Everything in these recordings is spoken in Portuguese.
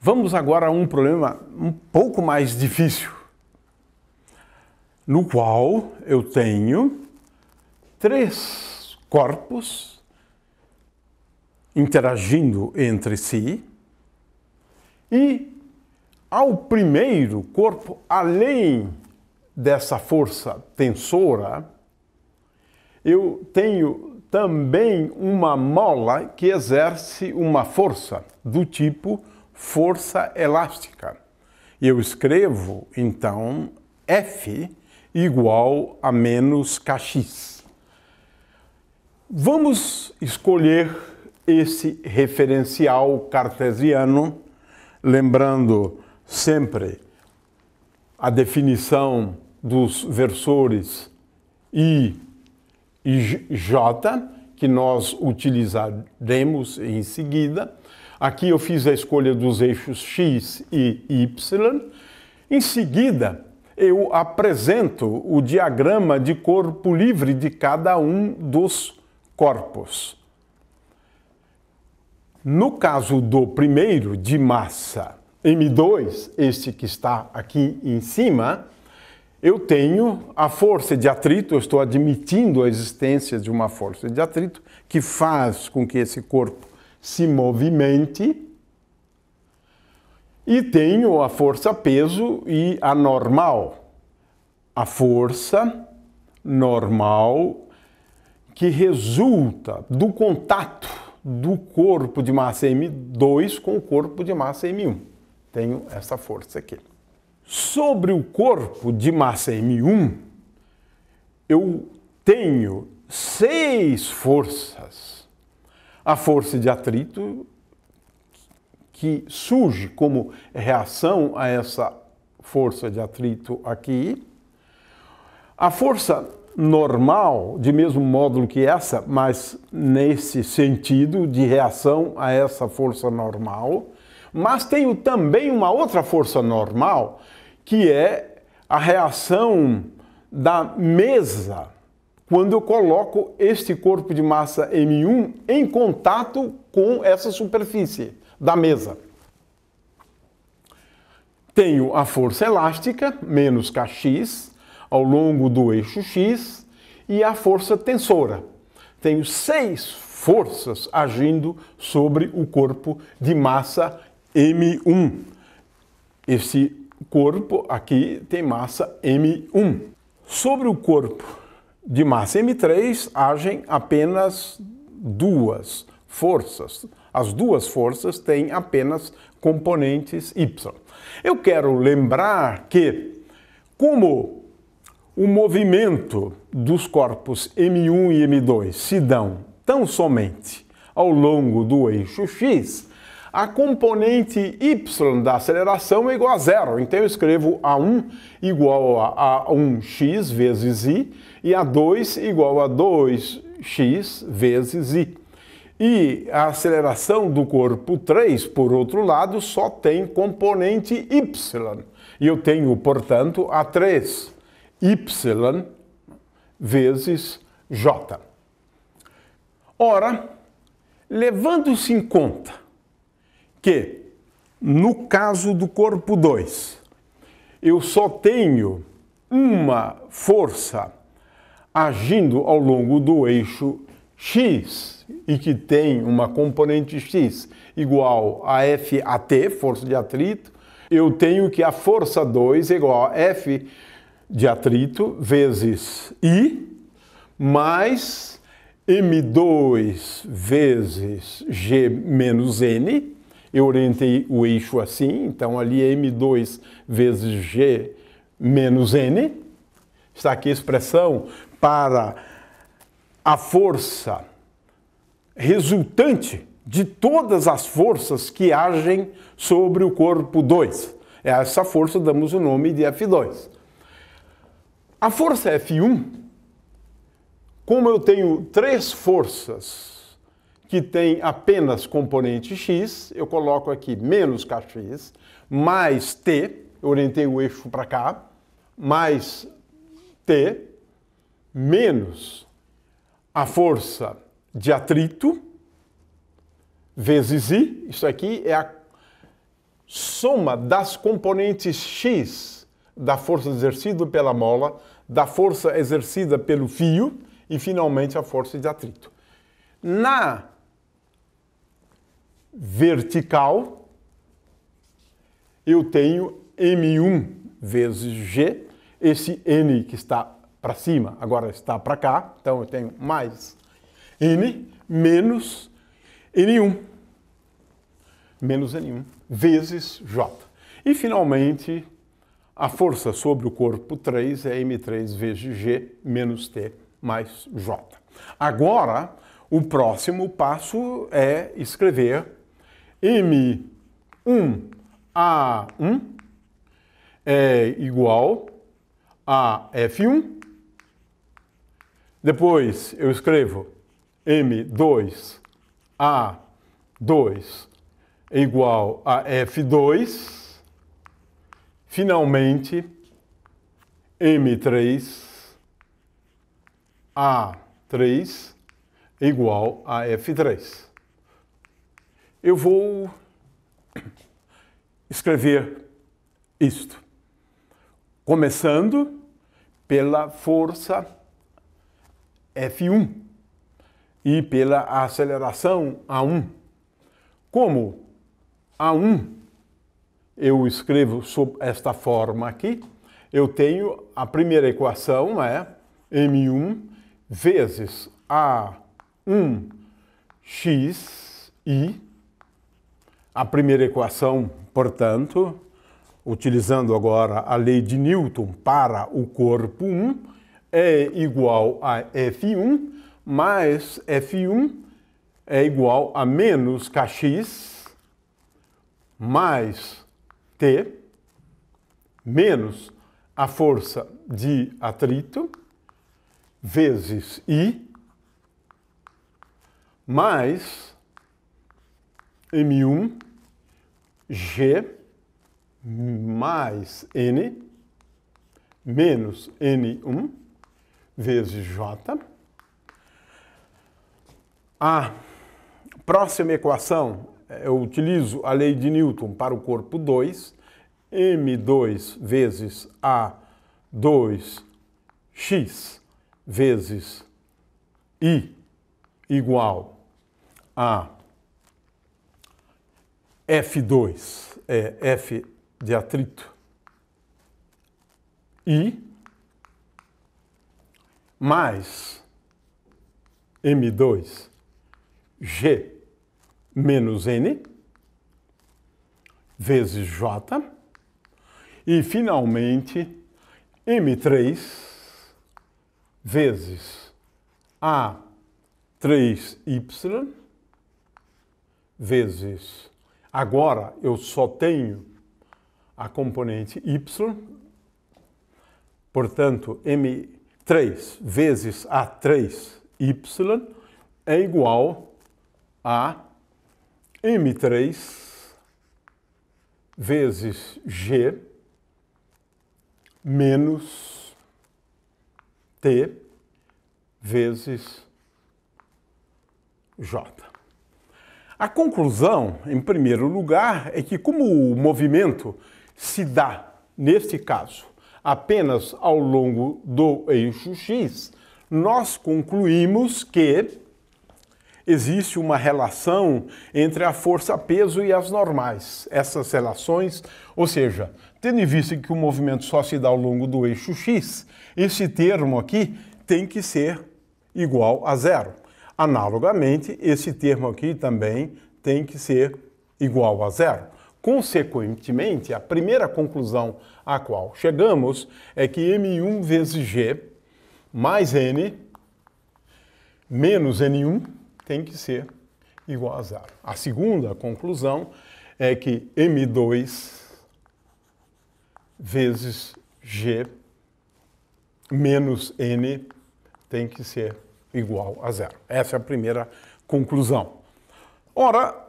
Vamos agora a um problema um pouco mais difícil, no qual eu tenho 3 corpos interagindo entre si e ao primeiro corpo, além dessa força tensora, eu tenho também uma mola que exerce uma força do tipo força elástica. Eu escrevo, então, F igual a menos Kx. Vamos escolher esse referencial cartesiano, lembrando sempre a definição dos versores I e J, que nós utilizaremos em seguida. Aqui eu fiz a escolha dos eixos X e Y. Em seguida, eu apresento o diagrama de corpo livre de cada um dos corpos. No caso do primeiro, de massa M2, este que está aqui em cima, eu tenho a força de atrito, eu estou admitindo a existência de uma força de atrito que faz com que esse corpo se movimente, e tenho a força-peso e a normal. A força normal que resulta do contato do corpo de massa M2 com o corpo de massa M1. Tenho essa força aqui. Sobre o corpo de massa M1, eu tenho 6 forças. A força de atrito, que surge como reação a essa força de atrito aqui. A força normal, de mesmo módulo que essa, mas nesse sentido de reação a essa força normal. Mas tenho também uma outra força normal, que é a reação da mesa, quando eu coloco este corpo de massa M1 em contato com essa superfície da mesa. Tenho a força elástica, menos Kx, ao longo do eixo X, e a força tensora. Tenho 6 forças agindo sobre o corpo de massa M1. Esse corpo aqui tem massa M1. Sobre o corpo de massa M3 agem apenas 2 forças. As 2 forças têm apenas componentes Y. Eu quero lembrar que, como o movimento dos corpos M1 e M2 se dão tão somente ao longo do eixo X, a componente Y da aceleração é igual a 0. Então eu escrevo A1 igual a 1x vezes I e A2 igual a 2x vezes I. E a aceleração do corpo 3, por outro lado, só tem componente Y. E eu tenho, portanto, A3y vezes J. Ora, levando-se em conta que, no caso do corpo 2, eu só tenho uma força agindo ao longo do eixo X e que tem uma componente X igual a FAT, força de atrito, eu tenho que a força 2 é igual a F de atrito vezes I mais M2 vezes G menos N. Eu orientei o eixo assim, então ali é M2 vezes G menos N. Está aqui a expressão para a força resultante de todas as forças que agem sobre o corpo 2. A essa força damos o nome de F2. A força F1, como eu tenho 3 forças que têm apenas componente X, eu coloco aqui menos Kx, mais T, eu orientei o eixo para cá, mais T, menos a força de atrito, vezes I, isso aqui é soma das componentes X da força exercida pela mola, da força exercida pelo fio e, finalmente, a força de atrito. Na vertical, eu tenho M1 vezes G, esse N que está para cima agora está para cá, então eu tenho mais N menos N1, vezes J. E, finalmente, a força sobre o corpo 3 é M3 vezes G menos T mais J. Agora, o próximo passo é escrever M1A1 é igual a F1. Depois eu escrevo M2A2 é igual a F2. Finalmente, M3A3 é igual a F3. Eu vou escrever isto, começando pela força F1 e pela aceleração A1. Como A1 eu escrevo sob esta forma aqui, eu tenho a primeira equação é M1 vezes A1xi. A primeira equação, portanto, utilizando agora a lei de Newton para o corpo 1, é igual a F1 mais F1 é igual a menos Kx mais T menos a força de atrito vezes I mais M1 G mais N menos N1 vezes J. A próxima equação, eu utilizo a lei de Newton para o corpo 2, M2 vezes A2x vezes I igual a F2, é F de atrito, I, mais M2, G menos N, vezes J, e, finalmente, M3 vezes A3Y, vezes... Agora, eu só tenho a componente Y, portanto, M3 vezes A3Y é igual a M3 vezes G menos T vezes J. A conclusão, em primeiro lugar, é que como o movimento se dá, neste caso, apenas ao longo do eixo X, nós concluímos que existe uma relação entre a força-peso e as normais. Essas relações, ou seja, tendo em vista que o movimento só se dá ao longo do eixo X, esse termo aqui tem que ser igual a zero. Analogamente, esse termo aqui também tem que ser igual a zero. Consequentemente, a primeira conclusão a qual chegamos é que M1 vezes G mais N menos N1 tem que ser igual a zero. A segunda conclusão é que M2 vezes G menos N tem que ser igual a zero. Essa é a primeira conclusão. Ora,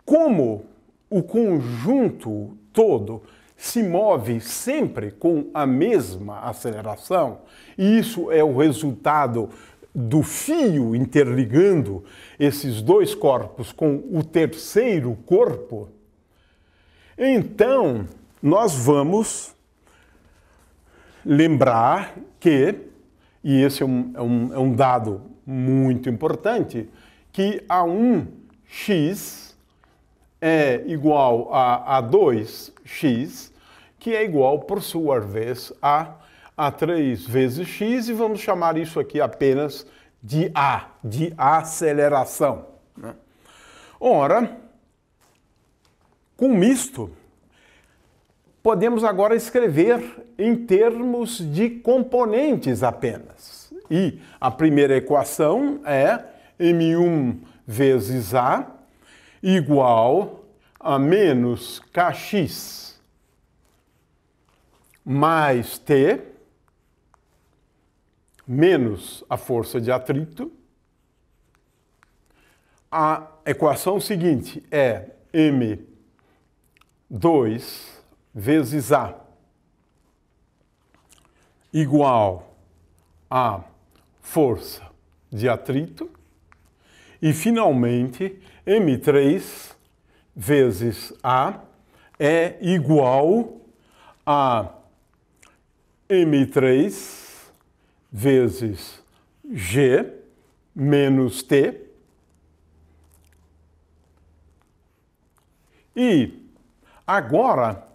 como o conjunto todo se move sempre com a mesma aceleração, e isso é o resultado do fio interligando esses dois corpos com o terceiro corpo, Então, nós vamos lembrar que, e esse é um dado muito importante, que A1x é igual a 2x, que é igual, por sua vez, a 3 vezes x, e vamos chamar isso aqui apenas de A, de aceleração, né? Ora, com isto, podemos agora escrever em termos de componentes apenas. E a primeira equação é M1 vezes A igual a menos Kx mais T menos a força de atrito. A equação seguinte é M2 vezes A igual a força de atrito. E, finalmente, M3 vezes A é igual a M3 vezes G menos T. E agora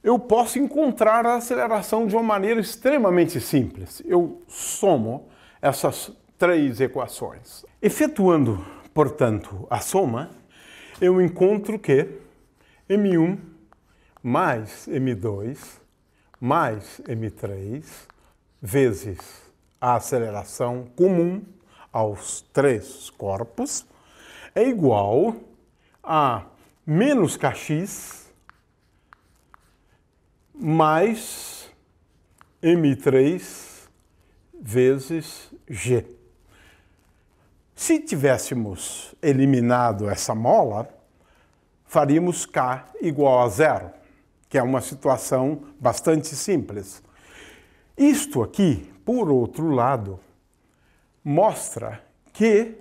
eu posso encontrar a aceleração de uma maneira extremamente simples. Eu somo essas três equações. Efetuando, portanto, a soma, eu encontro que M1 mais M2 mais M3 vezes a aceleração comum aos três corpos é igual a menos Kx mais M3 vezes G. Se tivéssemos eliminado essa mola, faríamos K igual a zero, que é uma situação bastante simples. Isto aqui, por outro lado, mostra que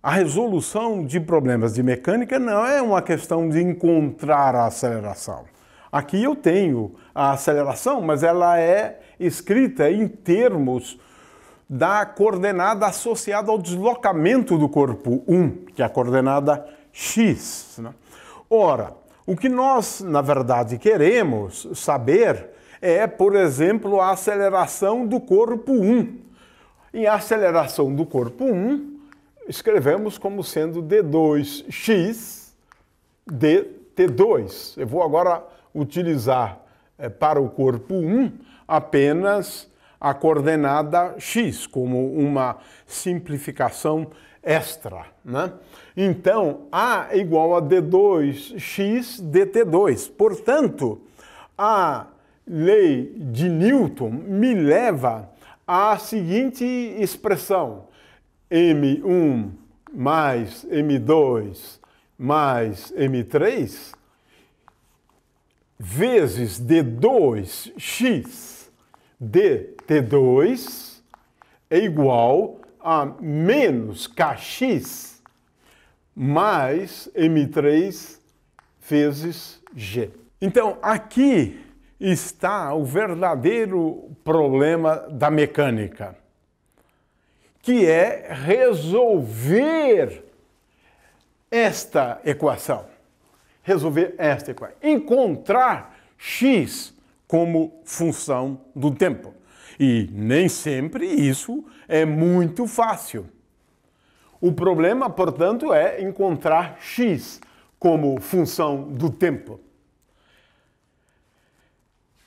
a resolução de problemas de mecânica não é uma questão de encontrar a aceleração. Aqui eu tenho a aceleração, mas ela é escrita em termos da coordenada associada ao deslocamento do corpo 1, que é a coordenada x, né? Ora, o que nós, na verdade, queremos saber é, por exemplo, a aceleração do corpo 1. E a aceleração do corpo 1 escrevemos como sendo d2x dt2. Eu vou agora utilizar para o corpo 1 apenas a coordenada x, como uma simplificação extra, né? Então, A é igual a d2x dt2. Portanto, a lei de Newton me leva à seguinte expressão: M1 mais M2 mais M3 vezes d2x dt2 é igual a menos Kx mais M3 vezes G. Então, aqui está o verdadeiro problema da mecânica, que é resolver esta equação. Encontrar x como função do tempo. E nem sempre isso é muito fácil. O problema, portanto, é encontrar x como função do tempo.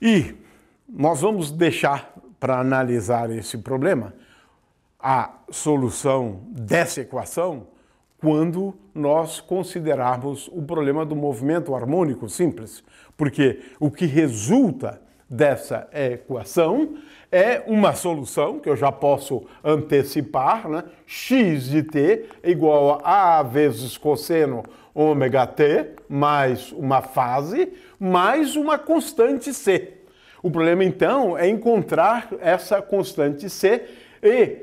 E nós vamos deixar para analisar esse problema a solução dessa equação quando nós considerarmos o problema do movimento harmônico simples, porque o que resulta dessa equação é uma solução que eu já posso antecipar, né? X de t é igual a A vezes cosseno ômega t mais uma fase mais uma constante c. O problema, então, é encontrar essa constante c e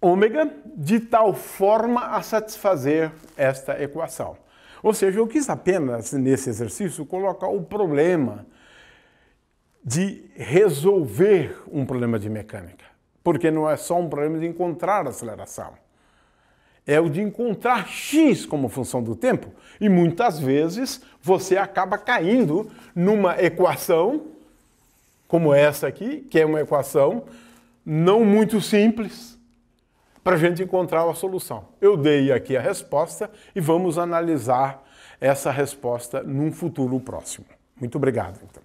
ômega de tal forma a satisfazer esta equação. Ou seja, eu quis apenas, nesse exercício, colocar o problema de resolver um problema de mecânica. Porque não é só um problema de encontrar a aceleração. É o de encontrar x como função do tempo. E muitas vezes você acaba caindo numa equação como essa aqui, que é uma equação não muito simples, para a gente encontrar a solução. Eu dei aqui a resposta e vamos analisar essa resposta num futuro próximo. Muito obrigado, então.